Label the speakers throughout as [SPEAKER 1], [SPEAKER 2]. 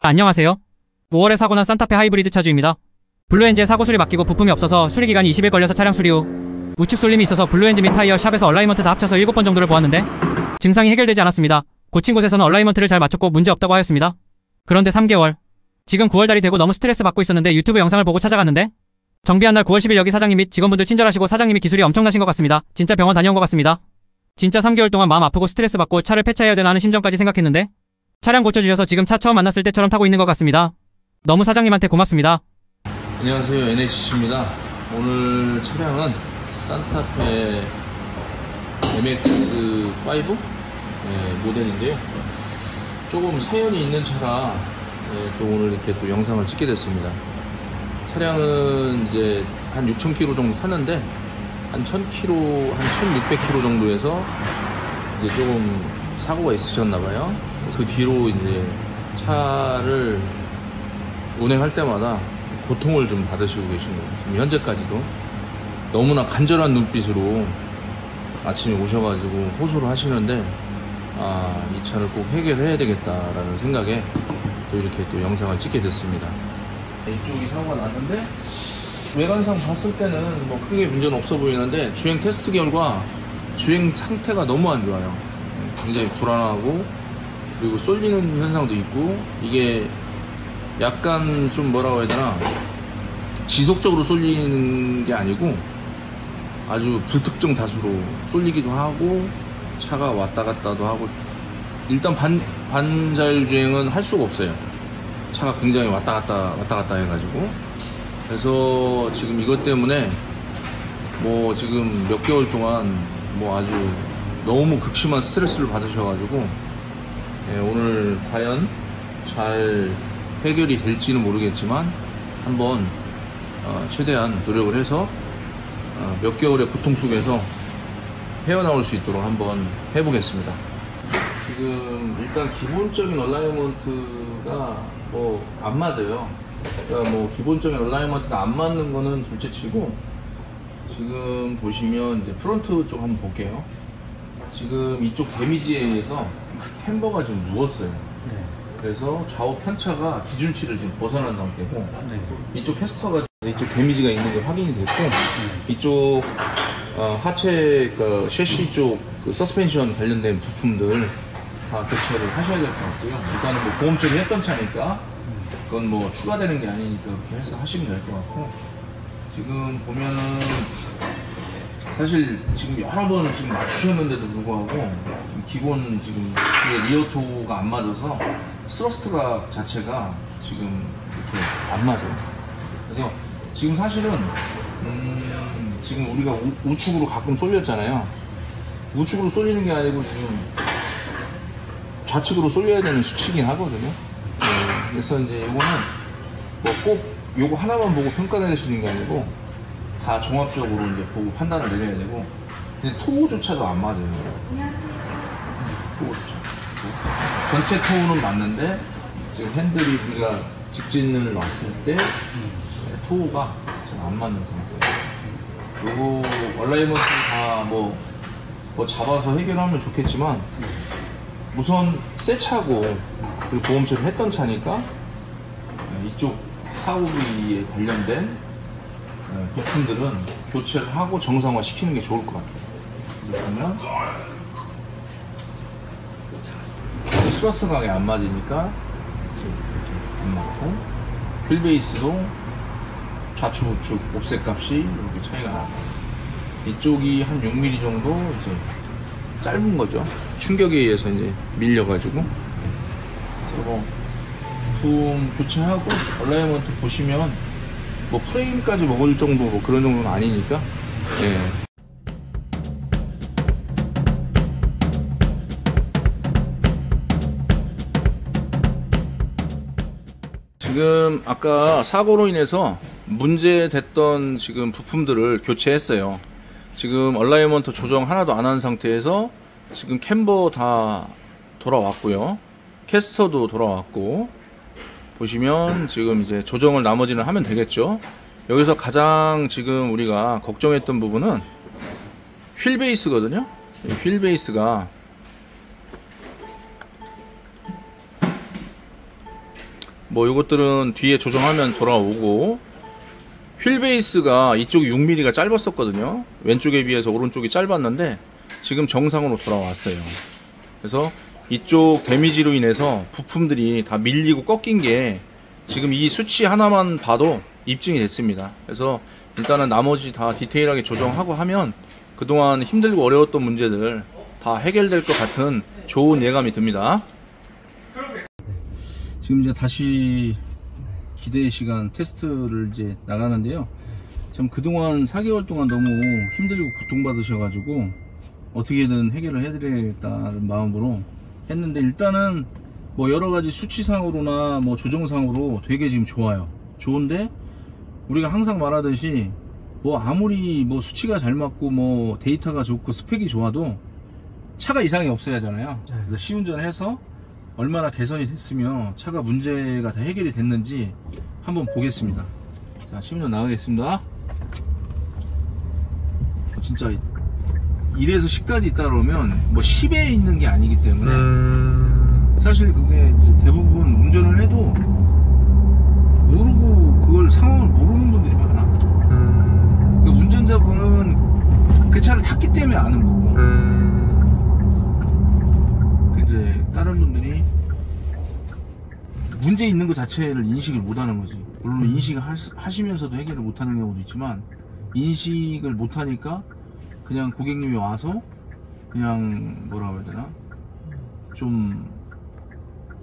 [SPEAKER 1] 안녕하세요. 5월에 사고 난 산타페 하이브리드 차주입니다. 블루엔진에 사고 수리 맡기고 부품이 없어서 수리 기간이 20일 걸려서 차량 수리 후 우측 쏠림이 있어서 블루엔진 및 타이어 샵에서 얼라이먼트 다 합쳐서 7번 정도를 보았는데 증상이 해결되지 않았습니다. 고친 곳에서는 얼라이먼트를 잘 맞췄고 문제 없다고 하였습니다. 그런데 3개월 지금 9월달이 되고 너무 스트레스 받고 있었는데 유튜브 영상을 보고 찾아갔는데 정비한 날 9월 10일 여기 사장님 및 직원분들 친절하시고 사장님이 기술이 엄청나신 것 같습니다. 진짜 병원 다녀온 것 같습니다. 진짜 3개월 동안 마음 아프고 스트레스 받고 차를 폐차해야 되나 하는 심정까지 생각했는데 차량 고쳐주셔서 지금 차 처음 만났을 때처럼 타고 있는 것 같습니다. 너무 사장님한테 고맙습니다.
[SPEAKER 2] 안녕하세요, NHC입니다. 오늘 차량은 산타페 MX5 모델인데요. 조금 사연이 있는 차라 또 오늘 이렇게 또 영상을 찍게 됐습니다. 차량은 이제 한 6,000km 정도 탔는데 한 1,000km, 한 1,600km 정도에서 이제 조금 사고가 있으셨나봐요. 그 뒤로 이제 차를 운행할 때마다 고통을 좀 받으시고 계신 거예요. 지금 현재까지도 너무나 간절한 눈빛으로 아침에 오셔가지고 호소를 하시는데 이 차를 꼭 해결해야 되겠다라는 생각에 또 이렇게 또 영상을 찍게 됐습니다. 이쪽이 사고가 났는데 외관상 봤을 때는 뭐 크게 문제는 없어 보이는데 주행 테스트 결과 주행 상태가 너무 안 좋아요. 굉장히 불안하고 그리고 쏠리는 현상도 있고 이게 약간 좀 뭐라고 해야 되나 지속적으로 쏠리는 게 아니고 아주 불특정 다수로 쏠리기도 하고 차가 왔다 갔다도 하고 일단 반자율주행은 할 수가 없어요. 차가 굉장히 왔다 갔다 해가지고 그래서 지금 이것 때문에 뭐 지금 몇 개월 동안 뭐 아주 너무 극심한 스트레스를 받으셔가지고 오늘 과연 잘 해결이 될지는 모르겠지만 한번 최대한 노력을 해서 몇 개월의 고통 속에서 헤어나올 수 있도록 한번 해보겠습니다. 지금 일단 기본적인 얼라이먼트가 뭐 안 맞아요. 그러니까 뭐 기본적인 얼라이먼트가 안 맞는 거는 둘째치고 지금 보시면 이제 프론트 쪽 한번 볼게요. 지금 이쪽 데미지에 의해서 캠버가 지금 누웠어요. 네. 그래서 좌우 편차가 기준치를 지금 벗어난 상태고 네. 이쪽 캐스터가 이쪽 데미지가 있는 게 확인이 됐고 네. 이쪽 하체 그 셰시 쪽 그 서스펜션 관련된 부품들 다 교체를 하셔야 될 것 같고요. 일단은 뭐 보험 처리 했던 차니까 그건 뭐 추가되는 게 아니니까 그렇게 해서 하시면 될 것 같고 지금 보면은 사실 지금 여러 번 지금 맞추셨는데도 불구하고 지금 기본 지금 리어토가 안 맞아서 스러스트가 자체가 지금 이렇게 안 맞아요. 그래서 지금 사실은 지금 우리가 우측으로 가끔 쏠렸잖아요. 우측으로 쏠리는 게 아니고 지금 좌측으로 쏠려야 되는 수치긴 하거든요. 그래서 이제 이거는 뭐 꼭 요거 하나만 보고 평가 내리시는 게 아니고 다 종합적으로 이제 보고 판단을 내려야 되고 근데 토우조차도 안 맞아요. 토우조차 전체 토우는 맞는데 지금 핸들이 우리가 직진을 놨을 때 토우가 지금 안 맞는 상태예요. 요거 얼라이먼트 다 뭐 잡아서 해결하면 좋겠지만 우선 새 차고 그리고 보험 처리 했던 차니까 이쪽 사고비에 관련된 부품들은 교체를 하고 정상화 시키는 게 좋을 것 같아요. 그러면 스러스 각이 안 맞으니까 안 맞고 휠베이스도 좌측 우측 옵셋 값이 이렇게 차이가 나고 이쪽이 한 6mm 정도 이제 짧은 거죠. 충격에 의해서 이제 밀려가지고 그래서 부품 교체하고 얼라이먼트 보시면 뭐 프레임까지 먹을 정도 뭐 그런 정도는 아니니까 지금 아까 사고로 인해서 문제됐던 지금 부품들을 교체했어요. 지금 얼라이먼트 조정 하나도 안 한 상태에서 지금 캠버 다 돌아왔고요. 캐스터도 돌아왔고 보시면 지금 이제 조정을 나머지는 하면 되겠죠. 여기서 가장 지금 우리가 걱정했던 부분은 휠 베이스거든요. 휠 베이스가 뭐 요것들은 뒤에 조정하면 돌아오고, 휠 베이스가 이쪽이 6mm가 짧았었거든요. 왼쪽에 비해서 오른쪽이 짧았는데 지금 정상으로 돌아왔어요. 그래서 이쪽 데미지로 인해서 부품들이 다 밀리고 꺾인 게 지금 이 수치 하나만 봐도 입증이 됐습니다. 그래서 일단은 나머지 다 디테일하게 조정하고 하면 그동안 힘들고 어려웠던 문제들 다 해결될 것 같은 좋은 예감이 듭니다. 지금 이제 다시 기대의 시간 테스트를 이제 나가는데요. 참 그동안 4개월 동안 너무 힘들고 고통받으셔가지고 어떻게든 해결을 해드리겠다는 마음으로 했는데, 일단은 뭐 여러가지 수치상으로나 뭐 조정상으로 되게 지금 좋아요. 좋은데 우리가 항상 말하듯이 뭐 아무리 뭐 수치가 잘 맞고 뭐 데이터가 좋고 스펙이 좋아도 차가 이상이 없어야 하잖아요. 그래서 시운전해서 얼마나 개선이 됐으며 차가 문제가 다 해결이 됐는지 한번 보겠습니다. 자, 시운전 나가겠습니다. 진짜 1에서 10까지 있다 그러면 뭐 10에 있는 게 아니기 때문에 사실 그게 이제 대부분 운전을 해도 모르고 그걸 상황을 모르는 분들이 많아. 그러니까 운전자분은 그 차를 탔기 때문에 아는 거고, 이제 다른 분들이 문제 있는 것 자체를 인식을 못하는 거지. 물론 인식을 하시면서도 해결을 못하는 경우도 있지만, 인식을 못하니까 그냥 고객님이 와서 그냥 뭐라고 해야 되나, 좀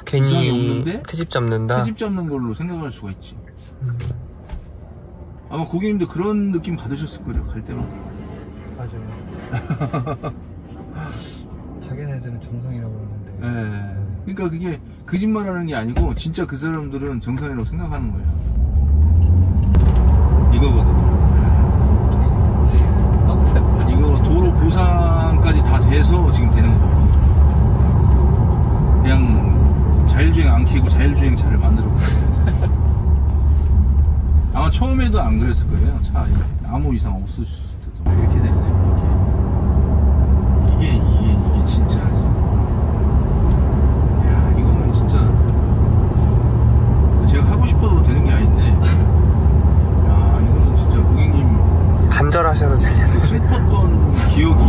[SPEAKER 2] 이상이
[SPEAKER 3] 괜히
[SPEAKER 2] 없는데
[SPEAKER 3] 트집 잡는다.
[SPEAKER 2] 트집 잡는 걸로 생각할 수가 있지. 아마 고객님도 그런 느낌 받으셨을 거예요, 갈 때마다.
[SPEAKER 4] 맞아요. 자기네들은 정상이라고 하는데.
[SPEAKER 2] 네. 그러니까 그게 거짓말하는 게 아니고 진짜 그 사람들은 정상이라고 생각하는 거예요. 이거거든요. 이거 도로 보상까지 다 돼서 지금 되는 거예요. 그냥 자율주행 안 켜고 자율주행차를 만들었거든요. 아마 처음에도 안 그랬을 거예요. 차 아무 이상 없으셨을 때도. 이렇게 되네. 이게 진짜지. 야, 이거는 진짜 제가 하고 싶어도 되는 게 아닌데, 야, 이거는 진짜 고객님
[SPEAKER 3] 간절하셔서 잘렸어요.
[SPEAKER 2] 슬펐던 기억이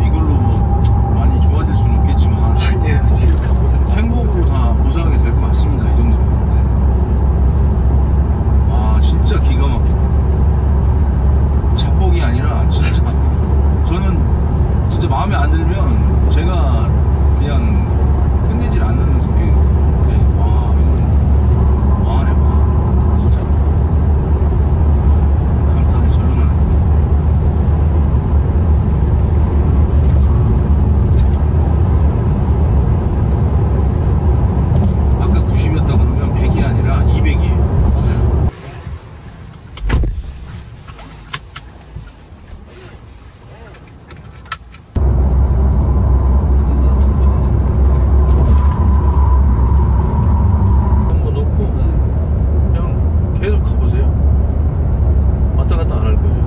[SPEAKER 2] 이걸로 뭐 많이 좋아질 수는 없겠지만,
[SPEAKER 4] 아니에요. 지금 다 보상.
[SPEAKER 2] 행복으로 다 보상이 될 것 같습니다. 이 정도면. 아, 진짜 기가 막히다. 자뻑이 아니라 진짜 저는 진짜 마음에 안 들면 제가 그냥 끝내질 않는 성격이거든요. 네. 와, 이건 와네, 와. 진짜 감탄에 절로나네. 아까 90이었다 그러면 100이 아니라 200이에요. 한번 놓고 그냥 계속 가보세요. 왔다 갔다 안 할 거예요.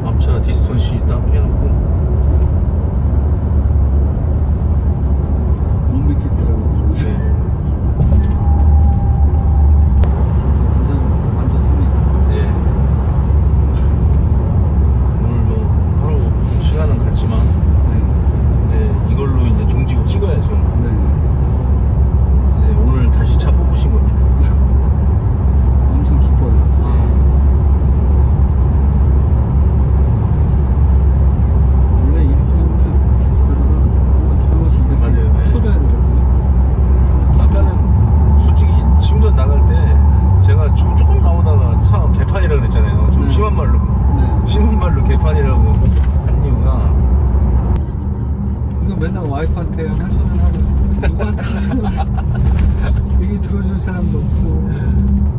[SPEAKER 2] 앞차 디스턴시 딱 해놓고.
[SPEAKER 4] 못 믿겠더라고요.
[SPEAKER 2] 네.
[SPEAKER 4] 진짜 완전 만족합니다.
[SPEAKER 2] 네. 오늘 뭐 하루 시간은 갔지만 이제 이걸로 이제 종지고 찍어야죠.
[SPEAKER 4] 네.
[SPEAKER 2] 이제 오늘 다시 차 뽑으신 겁니다.
[SPEAKER 4] 엄청 기뻐요. 원래 이렇게 하면 계속 가다가 사무실 이렇게
[SPEAKER 2] 맞아요. 네.
[SPEAKER 4] 쳐줘야 되거든요.
[SPEAKER 2] 아까는 솔직히 시운전 나갈 때 제가 조금 나오다가 차 개판이라 그랬잖아요. 좀
[SPEAKER 4] 네.
[SPEAKER 2] 심한 말로.
[SPEAKER 4] 네.
[SPEAKER 2] 심한 말로 개판이라고 한 이유가,
[SPEAKER 4] 그래서 맨날 와이프한테 하소연 하고 누구한테 하소연 얘기 들어줄 사람도 없고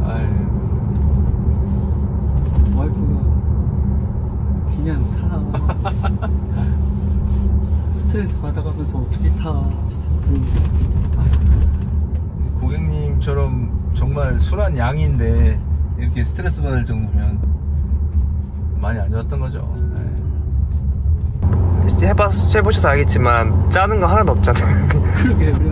[SPEAKER 2] 아이,
[SPEAKER 4] 와이프가 그냥 타 스트레스 받아가면서 어떻게 타
[SPEAKER 2] 고객님처럼 정말 순한 양인데 이렇게 스트레스 받을 정도면 많이 안 좋았던 거죠.
[SPEAKER 3] 해보셔서 알겠지만 짜는 거 하나도 없잖아요.
[SPEAKER 4] 그러게 그래